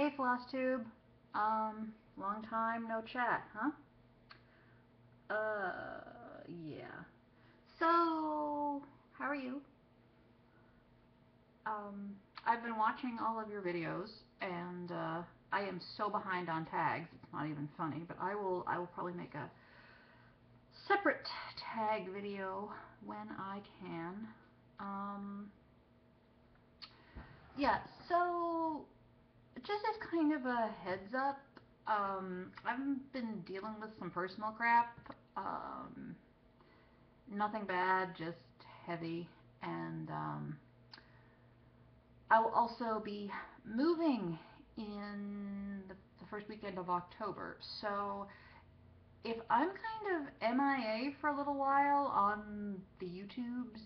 Hey, FlossTube. Long time no chat, huh? Yeah. So, how are you? I've been watching all of your videos, and I am so behind on tags. It's not even funny, but I will probably make a separate tag video when I can. Um, yeah. So, just as kind of a heads up, I've been dealing with some personal crap. Nothing bad, just heavy. And I will also be moving in the first weekend of October. So if I'm kind of MIA for a little while on the YouTubes,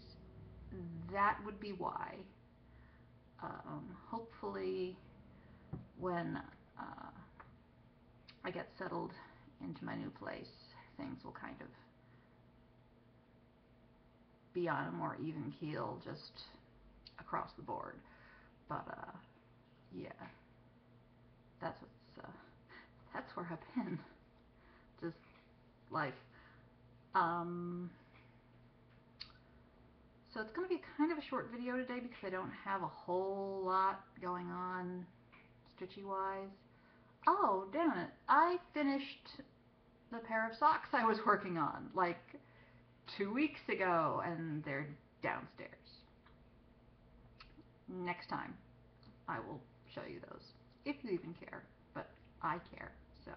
that would be why. Hopefully, when I get settled into my new place, things will kind of be on a more even keel just across the board. But yeah, that's that's where I've been. Just life. Um, so it's going to be kind of a short video today because I don't have a whole lot going on stitchy wise. Oh, damn it. I finished the pair of socks I was working on like 2 weeks ago, and they're downstairs. Next time I will show you those, if you even care, but I care, so.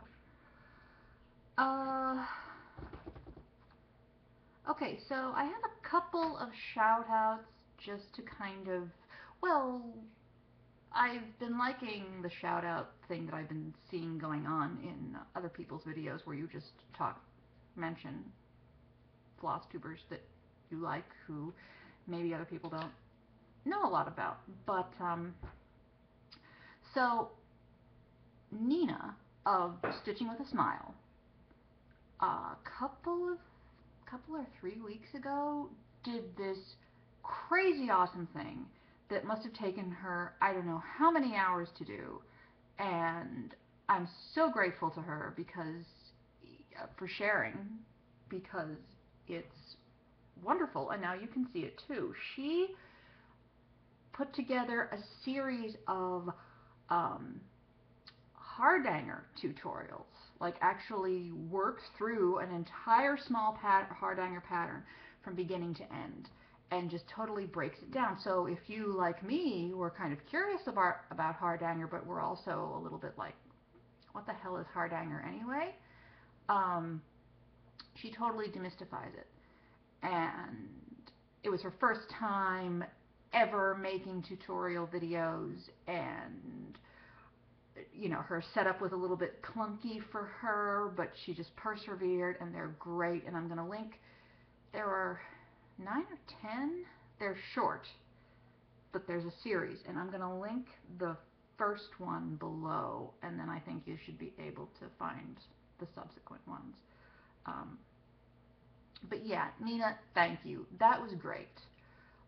Okay, so I have a couple of shout outs just to kind of, well, I've been liking the shout out thing that I've been seeing going on in other people's videos where you just mention floss tubers that you like who maybe other people don't know a lot about. But, so Nina of Stitching with a Smile, a couple or 3 weeks ago, did this crazy awesome thing that must have taken her I don't know how many hours to do, and I'm so grateful to her because for sharing, because it's wonderful, and now you can see it too. She put together a series of hardanger tutorials, like actually works through an entire small hardanger pattern from beginning to end and just totally breaks it down. So if you, like me, were kind of curious about hardanger, but were also a little bit like, what the hell is hardanger anyway? She totally demystifies it. And it was her first time ever making tutorial videos, and you know, her setup was a little bit clunky for her, but she just persevered, and they're great. And I'm going to link, there are 9 or 10, they're short, but there's a series, and I'm going to link the first one below, and then I think you should be able to find the subsequent ones. But yeah, Nina, thank you. That was great.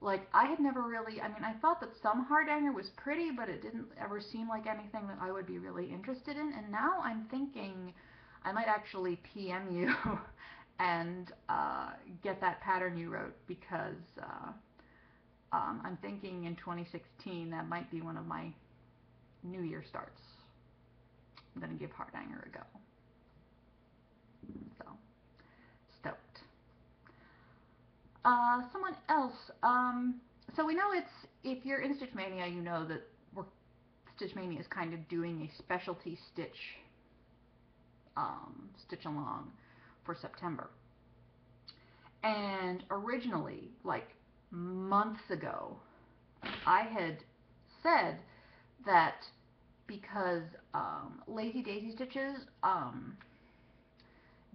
Like, I had never really, I mean, I thought that some hardanger was pretty, but it didn't ever seem like anything that I would be really interested in. And now I'm thinking I might actually PM you and get that pattern you wrote, because I'm thinking in 2016 that might be one of my New Year starts. I'm going to give hardanger a go. So, stoked. Someone else. So we know if you're in Stitch Mania, you know that Stitch Mania is kind of doing a specialty stitch along for September. And originally, like months ago, I had said that because Lazy Daisy stitches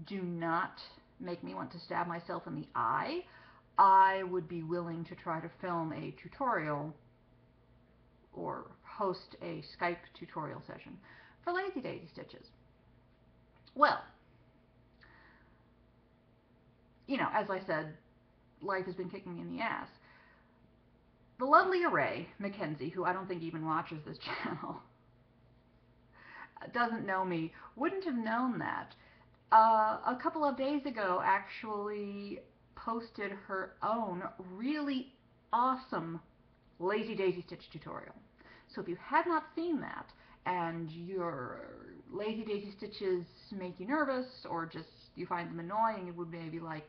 do not make me want to stab myself in the eye, I would be willing to try to film a tutorial or host a Skype tutorial session for Lazy Daisy stitches. Well, you know, as I said, life has been kicking me in the ass. The lovely Array Mackenzie, who I don't think even watches this channel, doesn't know me wouldn't have known that. A couple of days ago, actually posted her own really awesome Lazy Daisy Stitch tutorial. So if you have not seen that, and your Lazy Daisy stitches make you nervous, or just you find them annoying, you would maybe like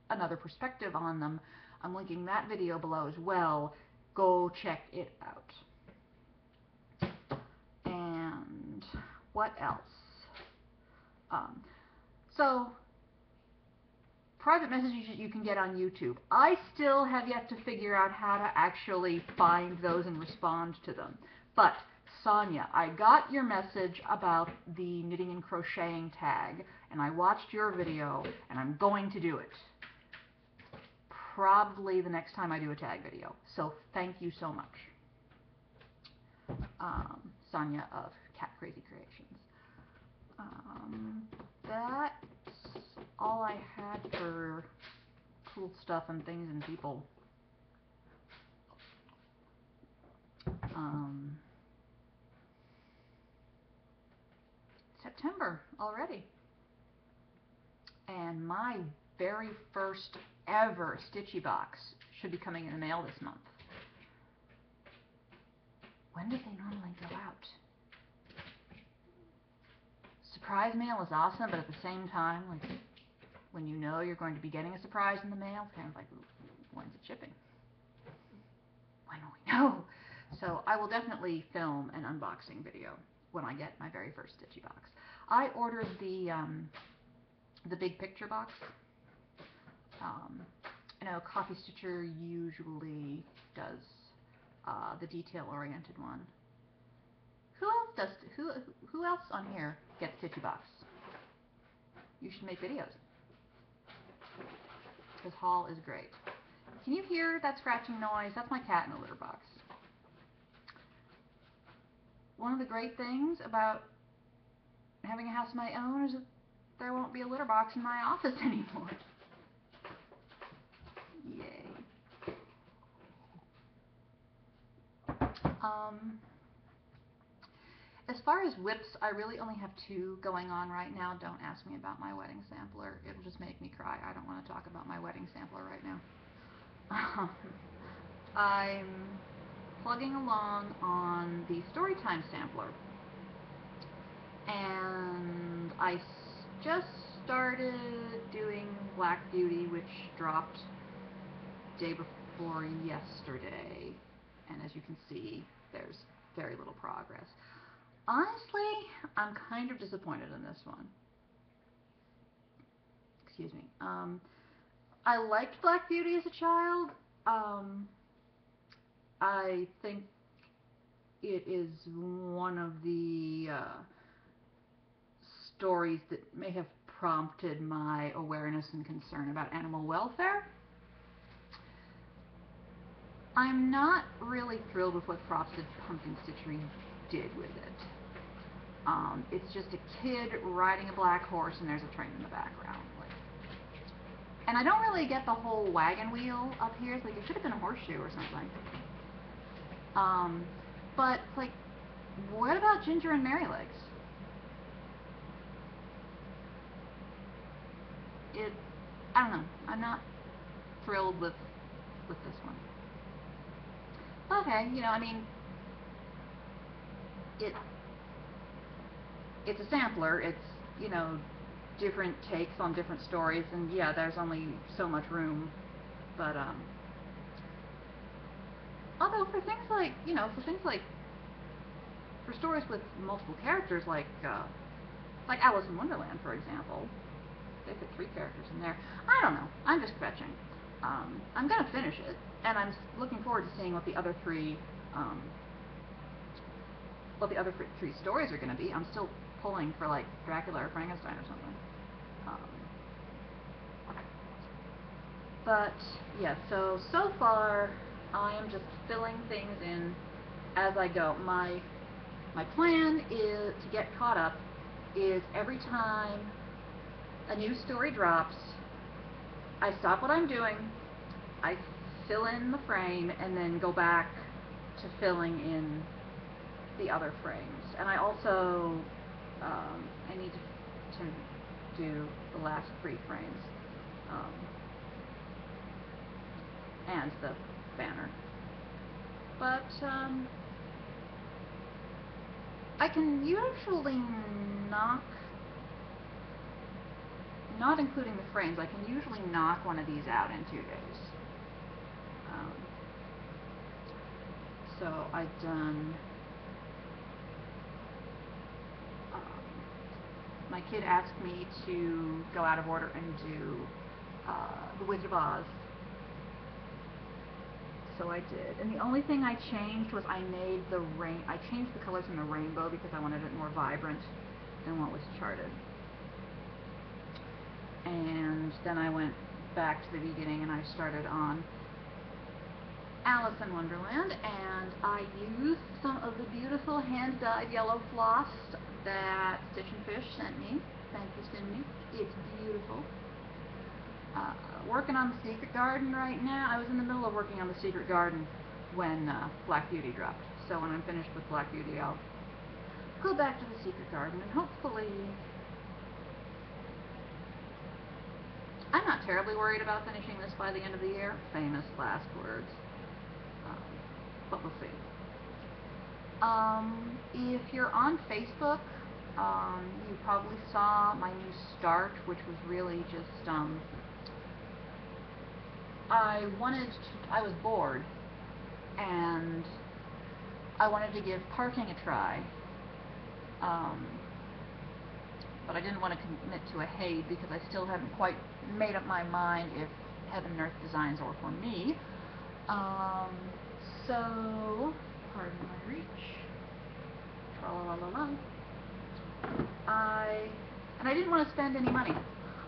another perspective on them, I'm linking that video below as well. Go check it out. And what else? So, private messages you can get on YouTube. I still have yet to figure out how to actually find those and respond to them. But, Sonia, I got your message about the knitting and crocheting tag, and I watched your video, and I'm going to do it. Probably the next time I do a tag video. So, thank you so much. Sonia of Cat Crazy Creations. That's all I had for cool stuff and things and people. September already. And my very first ever Stitchy box should be coming in the mail this month. When do they normally go out? Surprise mail is awesome, but at the same time, like, when you know you're going to be getting a surprise in the mail, it's kind of like, when's it shipping? When will we know? So I will definitely film an unboxing video when I get my very first Stitchy box. I ordered the big picture box. I know Coffee Stitcher usually does the detail-oriented one. Who else on here gets Stitchy box? You should make videos. Because haul is great. Can you hear that scratching noise? That's my cat in a litter box. One of the great things about having a house of my own is that there won't be a litter box in my office anymore. Yay. As far as WIPS, I really only have 2 going on right now. Don't ask me about my wedding sampler. It'll just make me cry. I don't want to talk about my wedding sampler right now. I'm plugging along on the Storytime sampler. And I just started doing Black Beauty, which dropped day before yesterday. And as you can see, there's very little progress. Honestly, I'm kind of disappointed in this one. Excuse me. I liked Black Beauty as a child. I think it is one of the stories that may have prompted my awareness and concern about animal welfare. I'm not really thrilled with what Frosted Pumpkin Stitchery did with it. It's just a kid riding a black horse and there's a train in the background. And I don't really get the whole wagon wheel up here. It's like it should have been a horseshoe or something. But like, what about Ginger and Merrylegs? I don't know. I'm not thrilled with this one. Okay, you know, I mean, it's a sampler. It's, you know, different takes on different stories, and yeah, there's only so much room. But although for things like, you know, for stories with multiple characters, like Alice in Wonderland, for example, they fit 3 characters in there. I don't know. I'm just fetching. I'm gonna finish it, and I'm looking forward to seeing what the other 3 stories are gonna be. I'm still pulling for like Dracula or Frankenstein or something. But yeah, so far I am just filling things in as I go. My plan is to get caught up is every time a new story drops, I stop what I'm doing, I fill in the frame, and then go back to filling in the other frames. And I also, I need to do the last 3 frames, and the banner. But, I can usually not including the frames, I can usually knock one of these out in 2 days. So I've done, my kid asked me to go out of order and do The Wizard of Oz. So I did. And the only thing I changed was I changed the colors in the rainbow because I wanted it more vibrant than what was charted. And then I went back to the beginning and I started on Alice in Wonderland, and I used some of the beautiful hand-dyed yellow floss that Stitch and Fish sent me. Thank you, Cindy. It's beautiful. Working on the Secret Garden right now. I was in the middle of working on the Secret Garden when Black Beauty dropped. So when I'm finished with Black Beauty, I'll go back to the Secret Garden, and hopefully, I'm not terribly worried about finishing this by the end of the year. Famous last words. But we'll see. If you're on Facebook, you probably saw my new start, which was really just, I was bored, and I wanted to give parking a try. But I didn't want to commit to a Haid because I still hadn't quite made up my mind if Heaven and Earth Designs were for me. So, pardon my reach. Tra-la-la-la-la. And I didn't want to spend any money.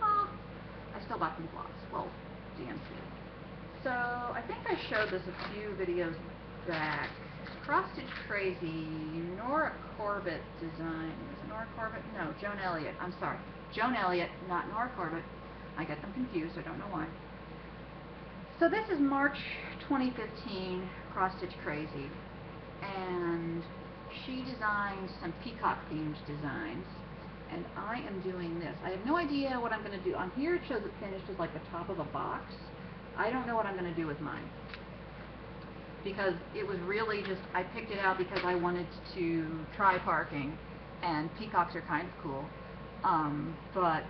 I still bought some blocks. Well, DMC. So, I think I showed this a few videos back. Cross Stitch Crazy, Nora Corbett design. Is it Nora Corbett? No, Joan Elliott. I'm sorry. Joan Elliott, not Nora Corbett. I get them confused, I don't know why. So this is March 2015, Cross Stitch Crazy. And she designed some peacock themed designs. And I am doing this. I have no idea what I'm going to do. On here it shows it finished as like the top of a box. I don't know what I'm going to do with mine. Because it was really just, I picked it out because I wanted to try parking, and peacocks are kind of cool, but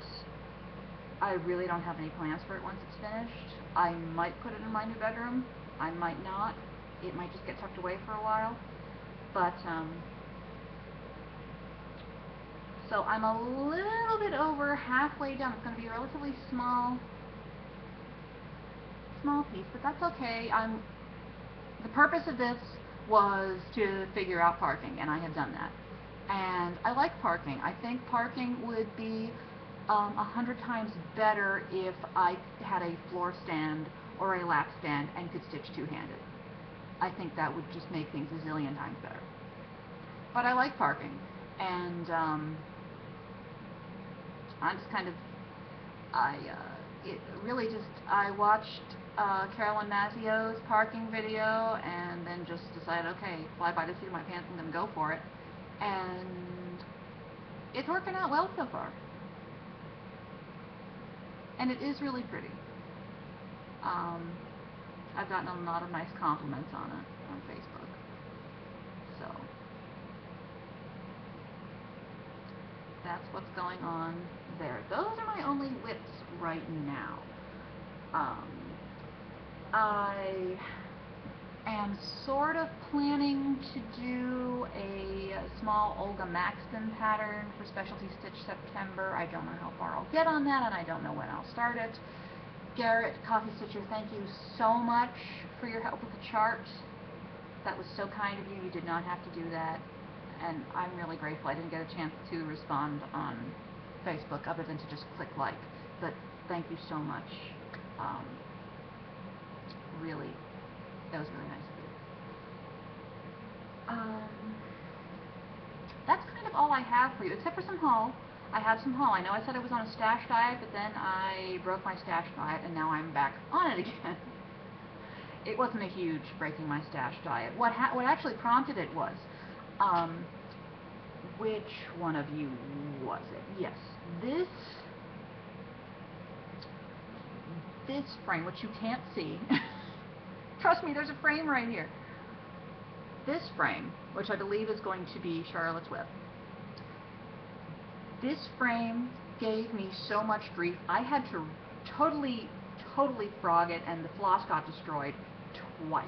I really don't have any plans for it once it's finished. I might put it in my new bedroom, I might not, it might just get tucked away for a while, but, so I'm a little bit over halfway done. It's going to be a relatively small piece, but that's okay. The purpose of this was to figure out parking, and I have done that. And I like parking. I think parking would be 100 times better if I had a floor stand or a lap stand and could stitch two-handed. I think that would just make things a zillion times better. But I like parking, and I just kind of, it really just, I watched Carolyn Mazzio's parking video and then just decided, okay, fly by the seat of my pants, I'm going to go for it. And it's working out well so far. And it is really pretty. I've gotten a lot of nice compliments on it on Facebook. So, that's what's going on there. Those are my only WIPs right now. I am sort of planning to do a small Olga Maxton pattern for Specialty Stitch September. I don't know how far I'll get on that, and I don't know when I'll start it. Garrett, Coffee Stitcher, thank you so much for your help with the chart. That was so kind of you. You did not have to do that, and I'm really grateful. I didn't get a chance to respond on Facebook other than to just click like, but thank you so much. Really, that was really nice of you. That's kind of all I have for you, except for some haul. I have some haul. I know I said I was on a stash diet, but then I broke my stash diet, and now I'm back on it again. It wasn't a huge breaking my stash diet. What actually prompted it was, Um, which one of you was it? Yes, this frame, which you can't see. Trust me, there's a frame right here. This frame, which I believe is going to be Charlotte's Web. This frame gave me so much grief. I had to totally frog it, and the floss got destroyed twice.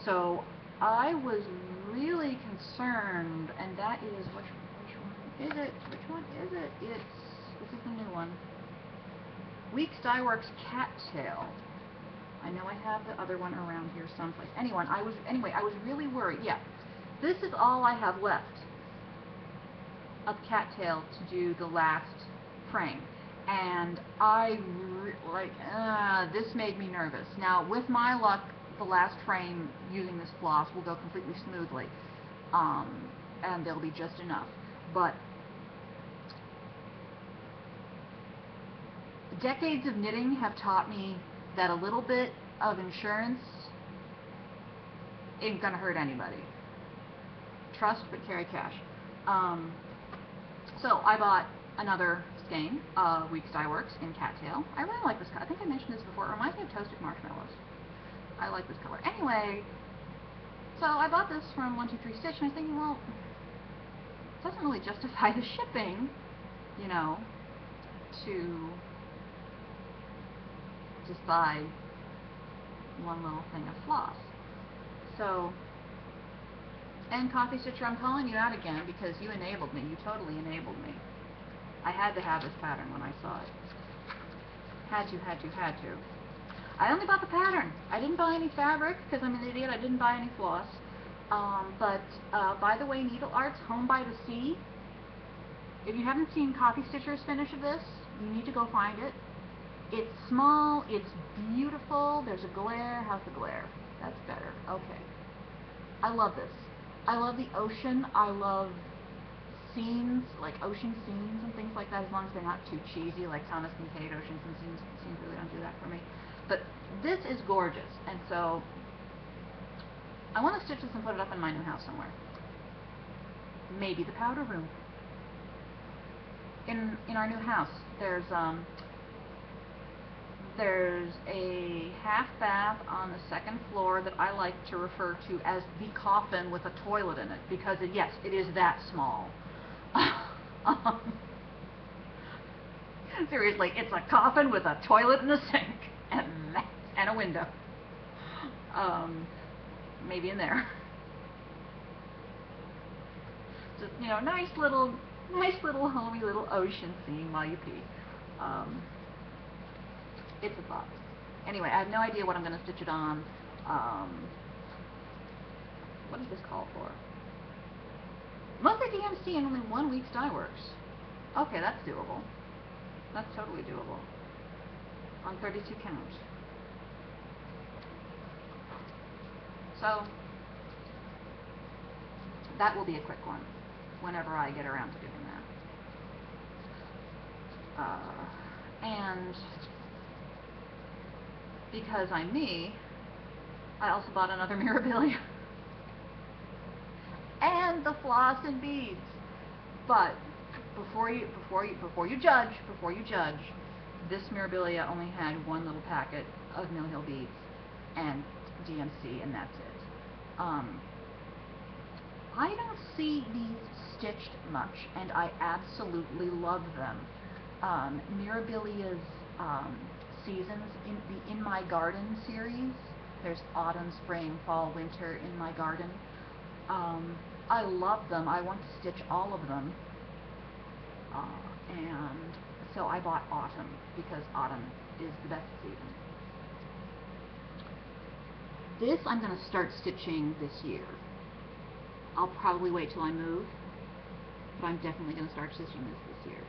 So I was really concerned, and that is, which one is it? Which one is it? This is the new one. WIPS Dye Works Cattail. I know I have the other one around here someplace. Anyway, I was really worried. Yeah, this is all I have left of Cattail to do the last frame, and this made me nervous. Now, with my luck, the last frame using this floss will go completely smoothly, and there'll be just enough. But decades of knitting have taught me that a little bit of insurance ain't gonna hurt anybody. Trust but carry cash. So I bought another skein of WIPS Dye Works in Cattail. I really like this color. I think I mentioned this before. It reminds me of Toasted Marshmallows. I like this color. Anyway, so I bought this from 123 Stitch, and I was thinking, well, it doesn't really justify the shipping, you know, to just buy one little thing of floss. So, and Coffee Stitcher, I'm calling you out again because you enabled me. You totally enabled me. I had to have this pattern when I saw it. Had to. I only bought the pattern. I didn't buy any fabric because I'm an idiot. I didn't buy any floss. But by the way, Needle Art's Home by the Sea. If you haven't seen Coffee Stitcher's finish of this, you need to go find it. It's small, it's beautiful, there's a glare. How's the glare? That's better. Okay. I love this. I love the ocean. I love scenes, like ocean scenes and things like that, as long as they're not too cheesy, like Thomas Kincaid oceans and scenes really don't do that for me. But this is gorgeous, and so I want to stitch this and put it up in my new house somewhere. Maybe the powder room. In our new house, there's a half bath on the second floor that I like to refer to as the coffin with a toilet in it, because yes, it is that small. Seriously, it's a coffin with a toilet and a sink and a window. Maybe in there. Just, you know, nice little homey little ocean scene while you pee. It's a thought. Anyway, I have no idea what I'm going to stitch it on. What is this called for? Mostly DMC and only one WIPS Dye Works. Okay, that's doable. That's totally doable. On 32 count. So, that will be a quick one, whenever I get around to doing that. And because I'm me, I also bought another Mirabelli. And the floss and beads. But before you judge, this Mirabelli only had one little packet of Mill Hill beads and DMC, and that's it. I don't see these stitched much, and I absolutely love them. Mirabelli's seasons in the In My Garden series. There's autumn, spring, fall, winter in my garden. I love them. I want to stitch all of them. And so I bought autumn because autumn is the best season. This I'm going to start stitching this year. I'll probably wait till I move, but I'm definitely going to start stitching this year.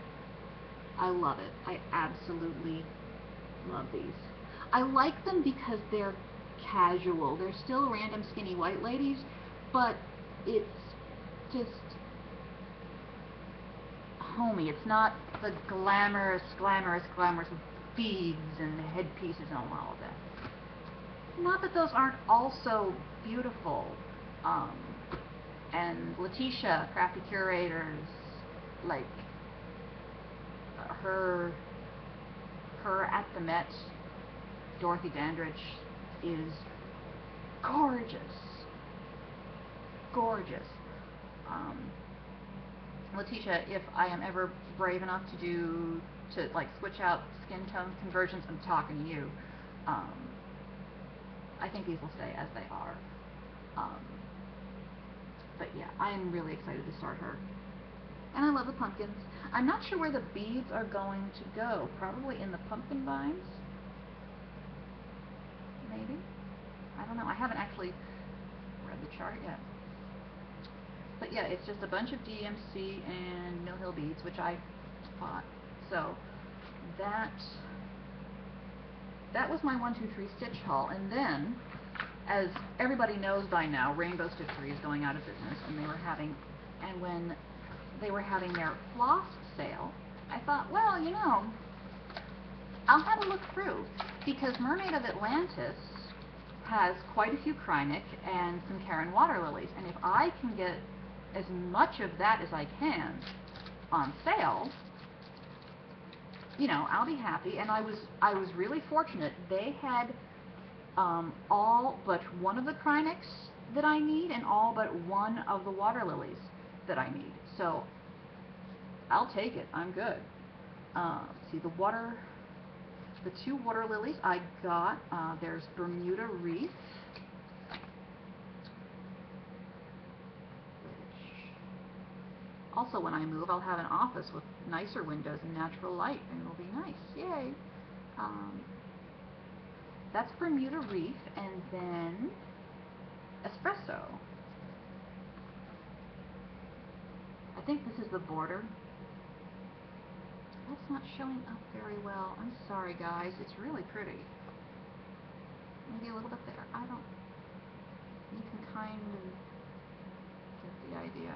I love it. I absolutely love these. I like them because they're casual. They're still random skinny white ladies, but it's just homey. It's not the glamorous beads and headpieces and all of that. Not that those aren't also beautiful, And Letitia, Crafty Curators, like her at the Met, Dorothy Dandridge, is gorgeous. Gorgeous. Letitia, if I am ever brave enough to like switch out skin tone conversions, I'm talking to you. I think these will stay as they are. But yeah, I'm really excited to start her. And I love the pumpkins. I'm not sure where the beads are going to go. Probably in the pumpkin vines? Maybe? I don't know. I haven't actually read the chart yet. But yeah, it's just a bunch of DMC and Mill Hill beads, which I bought. So that was my 1, 2, 3 stitch haul. And then, as everybody knows by now, Rainbow Stitchery is going out of business, and when they were having their floss sale, I thought, well, you know, I'll have a look through, because Mermaid of Atlantis has quite a few Krynic and some Karen water lilies, and if I can get as much of that as I can on sale, you know, I'll be happy. And I was really fortunate. They had all but one of the Krynics that I need and all but one of the water lilies that I need. So I'll take it. I'm good. See, the 2 water lilies I got, there's Bermuda Reef, also, when I move, I'll have an office with nicer windows and natural light, and it'll be nice. Yay! That's Bermuda Reef, and then Espresso. I think this is the border. That's not showing up very well. I'm sorry, guys. It's really pretty. Maybe a little bit there. I don't... You can kind of get the idea.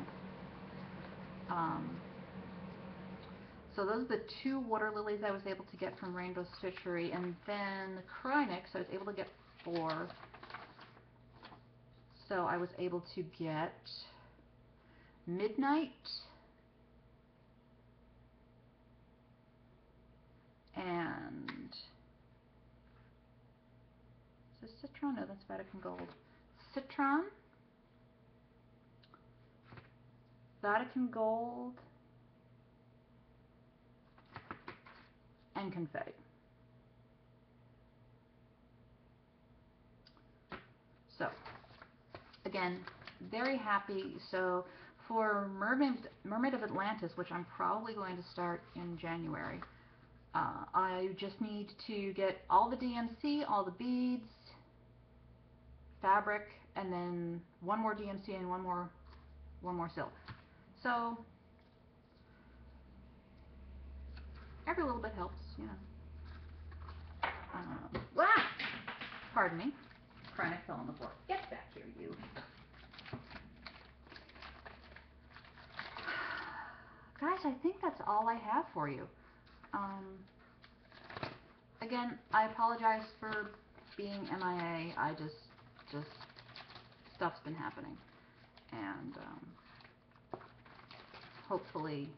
So those are the 2 water lilies I was able to get from Rainbow Stitchery, and then the Krynics I was able to get 4. So I was able to get Midnight and is this Citron? No, that's Vatican Gold. Citron, Vatican Gold, and Confetti. So, again, very happy. So, for Mermaid of Atlantis, which I'm probably going to start in January, I just need to get all the DMC, all the beads, fabric, and then 1 more DMC and one more silk. So every little bit helps, you know. Pardon me. Krynic fell on the floor. Get back here, you. Guys, I think that's all I have for you. Again, I apologize for being MIA. I just stuff's been happening, and hopefully,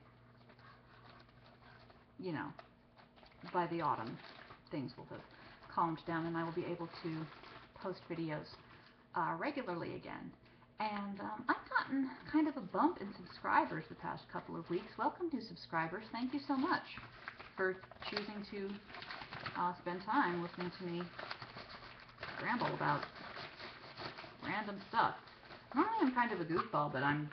you know, by the autumn, things will have calmed down, and I will be able to post videos regularly again. And I've gotten kind of a bump in subscribers the past couple of weeks. Welcome, new subscribers. Thank you so much for choosing to spend time listening to me ramble about random stuff. Normally I'm kind of a goofball, but I'm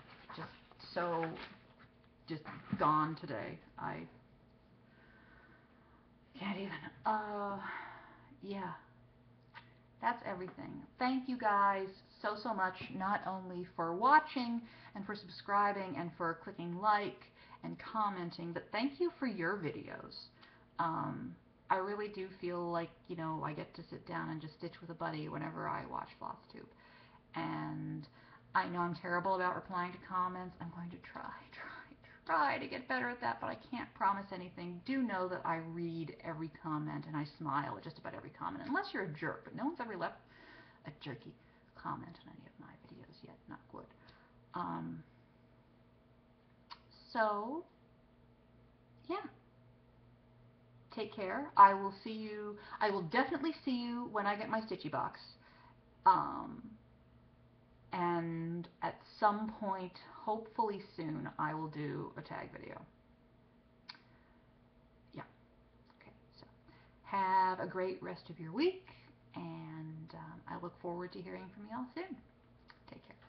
just gone today. I can't even. Yeah. That's everything. Thank you guys so much, not only for watching and for subscribing and for clicking like and commenting, but thank you for your videos. I really do feel like, you know, I get to sit down and just stitch with a buddy whenever I watch FlossTube. And I know I'm terrible about replying to comments. I'm going to try to get better at that, but I can't promise anything. Do know that I read every comment and I smile at just about every comment, unless you're a jerk, but no one's ever left a jerky comment on any of my videos yet. Not good. Um, so, yeah. Take care. I will see you. I will definitely see you when I get my stitchy box. Um, and at some point, hopefully soon, I will do a tag video. Yeah. Okay. So, have a great rest of your week, and I look forward to hearing from you all soon. Take care.